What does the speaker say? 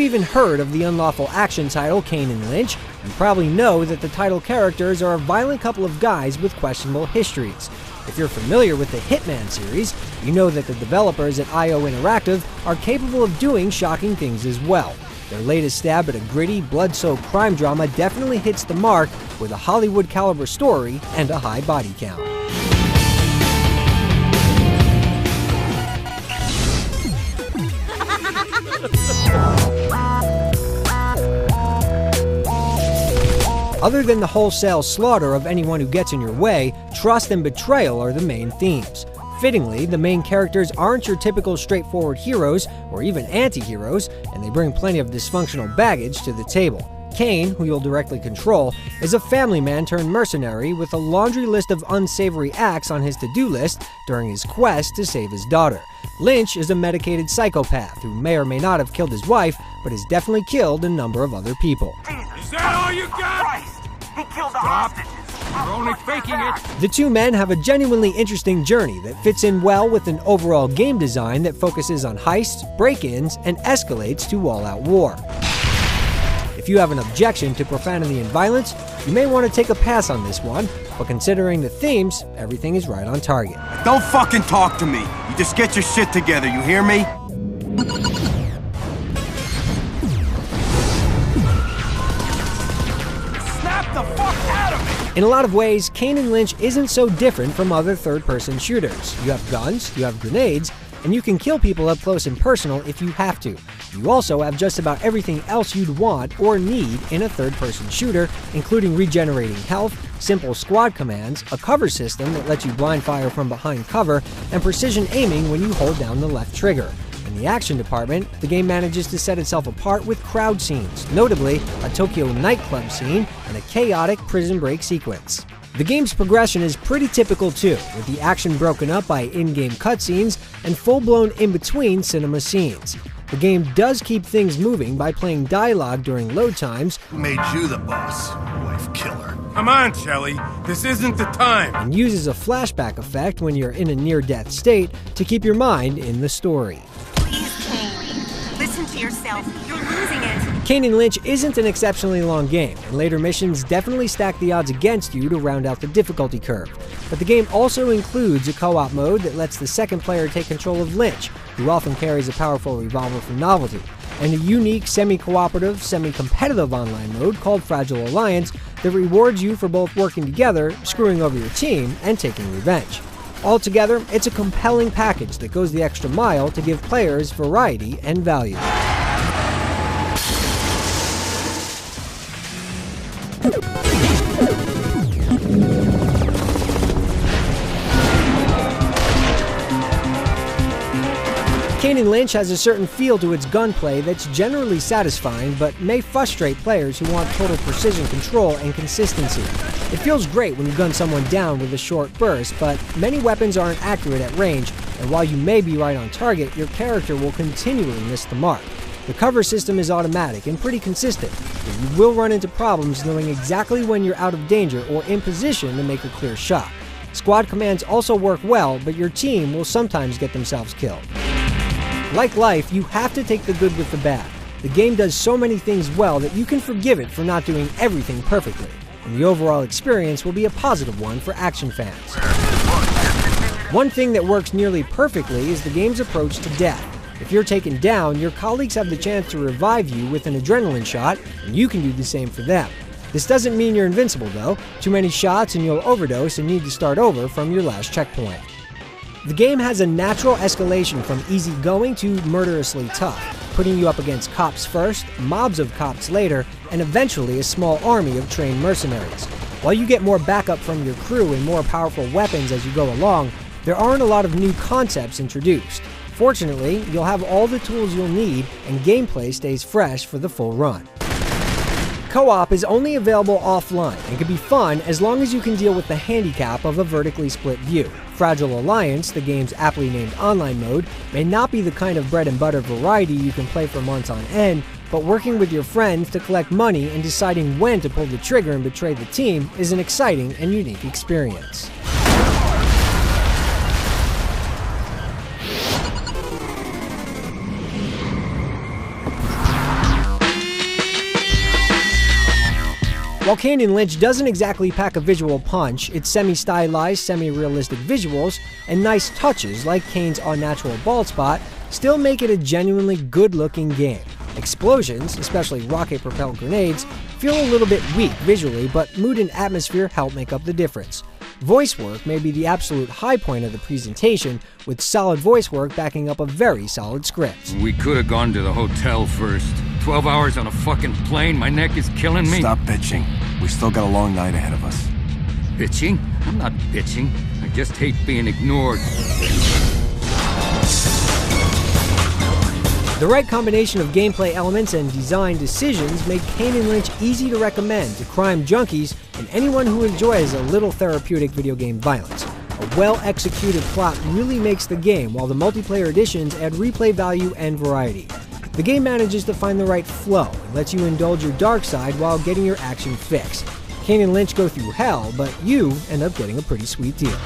even heard of the unlawful action title Kane and Lynch, you probably know that the title characters are a violent couple of guys with questionable histories. If you're familiar with the Hitman series, you know that the developers at Eidos Interactive are capable of doing shocking things as well. Their latest stab at a gritty, blood-soaked crime drama definitely hits the mark with a Hollywood-caliber story and a high body count. Other than the wholesale slaughter of anyone who gets in your way, trust and betrayal are the main themes. Fittingly, the main characters aren't your typical straightforward heroes or even anti-heroes, and they bring plenty of dysfunctional baggage to the table. Kane, who you'll directly control, is a family man turned mercenary with a laundry list of unsavory acts on his to-do list during his quest to save his daughter. Lynch is a medicated psychopath who may or may not have killed his wife, but has definitely killed a number of other people. Is that all you got? Christ! He killed the hostages! You're only faking it! The two men have a genuinely interesting journey that fits in well with an overall game design that focuses on heists, break-ins, and escalates to all-out war. If you have an objection to profanity and violence, you may want to take a pass on this one, but considering the themes, everything is right on target. Don't fucking talk to me! You just get your shit together, you hear me? Snap the fuck out of me! In a lot of ways, Kane and Lynch isn't so different from other third-person shooters. You have guns, you have grenades, and you can kill people up close and personal if you have to. You also have just about everything else you'd want or need in a third-person shooter, including regenerating health, simple squad commands, a cover system that lets you blind fire from behind cover, and precision aiming when you hold down the left trigger. In the action department, the game manages to set itself apart with crowd scenes, notably a Tokyo nightclub scene and a chaotic prison break sequence. The game's progression is pretty typical too, with the action broken up by in-game cutscenes and full-blown in-between cinema scenes. The game does keep things moving by playing dialogue during load times. Who made you the boss, wife killer? Come on, Shelly. This isn't the time. And uses a flashback effect when you're in a near-death state to keep your mind in the story. Please, Kane. Listen to yourself. You're losing it. Kane and Lynch isn't an exceptionally long game, and later missions definitely stack the odds against you to round out the difficulty curve. But the game also includes a co-op mode that lets the second player take control of Lynch, who often carries a powerful revolver for novelty, and a unique semi-cooperative, semi-competitive online mode called Fragile Alliance that rewards you for both working together, screwing over your team, and taking revenge. Altogether, it's a compelling package that goes the extra mile to give players variety and value. Kane and Lynch has a certain feel to its gunplay that's generally satisfying, but may frustrate players who want total precision control and consistency. It feels great when you gun someone down with a short burst, but many weapons aren't accurate at range, and while you may be right on target, your character will continually miss the mark. The cover system is automatic and pretty consistent, but you will run into problems knowing exactly when you're out of danger or in position to make a clear shot. Squad commands also work well, but your team will sometimes get themselves killed. Like life, you have to take the good with the bad. The game does so many things well that you can forgive it for not doing everything perfectly, and the overall experience will be a positive one for action fans. One thing that works nearly perfectly is the game's approach to death. If you're taken down, your colleagues have the chance to revive you with an adrenaline shot, and you can do the same for them. This doesn't mean you're invincible though. Too many shots and you'll overdose and need to start over from your last checkpoint. The game has a natural escalation from easygoing to murderously tough, putting you up against cops first, mobs of cops later, and eventually a small army of trained mercenaries. While you get more backup from your crew and more powerful weapons as you go along, there aren't a lot of new concepts introduced. Fortunately, you'll have all the tools you'll need, and gameplay stays fresh for the full run. Co-op is only available offline and can be fun as long as you can deal with the handicap of a vertically split view. Fragile Alliance, the game's aptly named online mode, may not be the kind of bread and butter variety you can play for months on end, but working with your friends to collect money and deciding when to pull the trigger and betray the team is an exciting and unique experience. While Kane and Lynch doesn't exactly pack a visual punch, its semi-stylized, semi-realistic visuals and nice touches like Kane's unnatural bald spot still make it a genuinely good-looking game. Explosions, especially rocket-propelled grenades, feel a little bit weak visually, but mood and atmosphere help make up the difference. Voice work may be the absolute high point of the presentation, with solid voice work backing up a very solid script. We could have gone to the hotel first. 12 hours on a fucking plane, my neck is killing me. Stop bitching. We still got a long night ahead of us. Bitching? I'm not bitching. I just hate being ignored. The right combination of gameplay elements and design decisions make Kane and Lynch easy to recommend to crime junkies and anyone who enjoys a little therapeutic video game violence. A well-executed plot really makes the game, while the multiplayer editions add replay value and variety. The game manages to find the right flow and lets you indulge your dark side while getting your action fix. Kane and Lynch go through hell, but you end up getting a pretty sweet deal.